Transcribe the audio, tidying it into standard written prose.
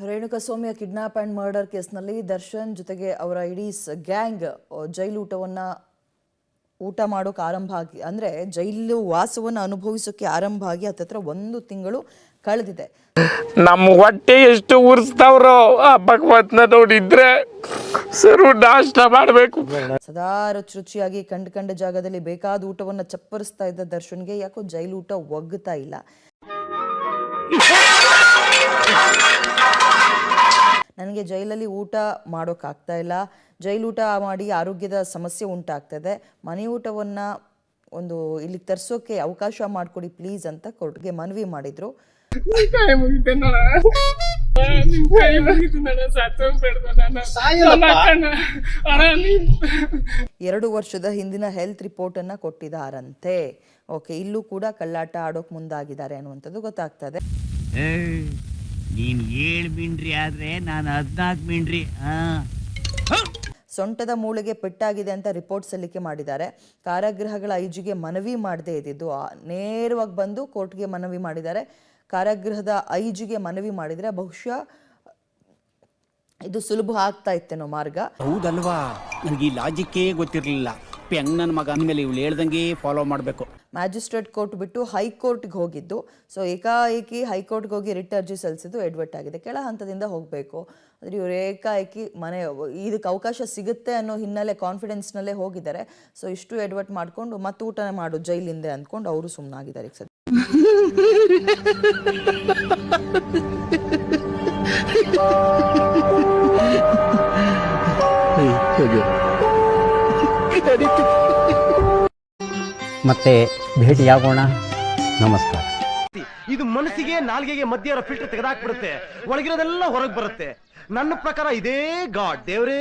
ರೇಣುಕಸ್ವಾಮಿಯ kidnap and murder ಕೇಸ್ನಲ್ಲಿ ದರ್ಶನ್ ಜೊತೆಗೆ ಅವರ ಇಡೀ ಗ್ಯಾಂಗ್ ಜೈಲು ಊಟ ಮಾಡೋಕೆ ಆರಂಭ ಆಗಿ ಅಂದರೆ ಜೈಲು ವಾಸವನ್ನು ಅನುಭವಿಸೋಕೆ ಆರಂಭ ಆಗಿ ಹತ್ತತ್ರ 1 ತಿಂಗಳು ಕಳೆದಿದೆ. ನಮ್ಮ ಹೊಟ್ಟೆ ಎಷ್ಟು ಉರಿಸ್ತಾವ್ರೋ ಆ ಭಗವಂತನ ನೋಡಿದ್ರೆ ಸರು ನಾಷ್ಟ ಮಾಡಬೇಕು. ಸದಾ ರುಚಿಯಾಗಿ ಕಂಡ ಜಾಗದಲ್ಲಿ ಬೇಕಾದ ಊಟವನ್ನು ಚಪ್ಪರಿಸ್ತಾ ಇದ್ದ ದರ್ಶನ್ಗೆ ಯಾಕೋ ಜೈಲು ಊಟ ಒಗ್ಗುತ್ತಾ ಇಲ್ಲ. ನನಗೆ ಜೈಲಲ್ಲಿ ಊಟ ಮಾಡೋಕ್ಕಾಗ್ತಾ ಇಲ್ಲ, ಜೈಲೂಟ ಮಾಡಿ ಆರೋಗ್ಯದ ಸಮಸ್ಯೆ ಉಂಟಾಗ್ತದೆ, ಮನೆ ಊಟವನ್ನು ಇಲ್ಲಿಗೆ ತರಿಸೋಕೆ ಅವಕಾಶ ಮಾಡಿಕೊಡಿ ಪ್ಲೀಸ್ ಅಂತ ಕೋರ್ಟ್ಗೆ ಮನವಿ ಮಾಡಿದ್ರು. 2 ವರ್ಷದ ಹಿಂದಿನ ಹೆಲ್ತ್ ರಿಪೋರ್ಟ್ ಅನ್ನ ಕೊಟ್ಟಿದ್ದಾರಂತೆ. ಓಕೆ, ಇಲ್ಲೂ ಕೂಡ ಕಳ್ಳಾಟ ಆಡೋಕ್ ಮುಂದಾಗಿದ್ದಾರೆ ಅನ್ನುವಂಥದ್ದು ಗೊತ್ತಾಗ್ತದೆ. ನೀನ್ 7 ಮಿಂಡ್ರಿ ಆದ್ರೆ ನಾನು 14 ಮಿಂಡ್ರಿ. ಸೊಂಟದ ಮೂಳೆಗೆ ಪೆಟ್ಟಾಗಿದೆ ಅಂತ ರಿಪೋರ್ಟ್ ಸಲ್ಲಿಕೆ ಮಾಡಿದ್ದಾರೆ. ಕಾರಾಗೃಹಗಳ ಐಜಿಗೆ ಮನವಿ ಮಾಡದೇ ಇದ್ದಿದ್ದು ನೇರವಾಗಿ ಬಂದು ಕೋರ್ಟ್ಗೆ ಮನವಿ ಮಾಡಿದ್ದಾರೆ. ಕಾರಾಗೃಹದ ಐಜಿಗೆ ಮನವಿ ಮಾಡಿದ್ರೆ ಬಹುಶಃ ಇದು ಸುಲಭ ಆಗ್ತಾ ಇತ್ತೇನೋ ಮಾರ್ಗ. ಹೌದಲ್ವಾ, ನನಗೆ ಈ ಲಾಜಿಕ್ಕೇ ಗೊತ್ತಿರಲಿಲ್ಲ. ಹೆಂಗ್ ನನ್ನ ಮಗ ಅಂದಮೇಲೆ ಇವಳು ಹೇಳ್ದಂಗೆ ಫಾಲೋ ಮಾಡಬೇಕು. ಮ್ಯಾಜಿಸ್ಟ್ರೇಟ್ ಕೋರ್ಟ್ ಬಿಟ್ಟು ಹೈಕೋರ್ಟ್ಗೆ ಹೋಗಿದ್ದು, ಸೊ ಏಕಾಏಕಿ ಹೈಕೋರ್ಟ್ಗೆ ಹೋಗಿ ರಿಟ್ ಅರ್ಜಿ ಸಲ್ಲಿಸಿದ್ದು ಎಡ್ವರ್ಟ್ ಆಗಿದೆ. ಕೆಳ ಹಂತದಿಂದ ಹೋಗಬೇಕು ಆದರೆ ಇವರು ಏಕಾಏಕಿ ಇದಕ್ಕೆ ಅವಕಾಶ ಸಿಗುತ್ತೆ ಅನ್ನೋ ಹಿನ್ನೆಲೆ ಕಾನ್ಫಿಡೆನ್ಸ್ನಲ್ಲೇ ಹೋಗಿದ್ದಾರೆ. ಸೊ ಇಷ್ಟು ಎಡ್ವರ್ಟ್ ಮಾಡಿಕೊಂಡು ಮತ್ತೆ ಊಟ ಮಾಡು ಜೈಲಿಂದ ಅಂದ್ಕೊಂಡು ಅವರು ಸುಮ್ಮನಾಗಿದ್ದಾರೆ. ಈಗ ಮತ್ತೆ ಭೇಟಿಯಾಗೋಣ. ನಮಸ್ಕಾರ. ಇದು ಮನಸ್ಸಿಗೆ ನಾಲ್ಗೆಗೆ ಮಧ್ಯ ಇರೋ ಫಿಲ್ಟರ್ ತೆಗೆದಾಕ್ಬಿಡುತ್ತೆ, ಒಳಗಿರೋದೆಲ್ಲ ಹೊರಗೆ ಬರುತ್ತೆ. ನನ್ನ ಪ್ರಕಾರ ಇದೇ ಗಾಡ್ ದೇವ್ರೇ.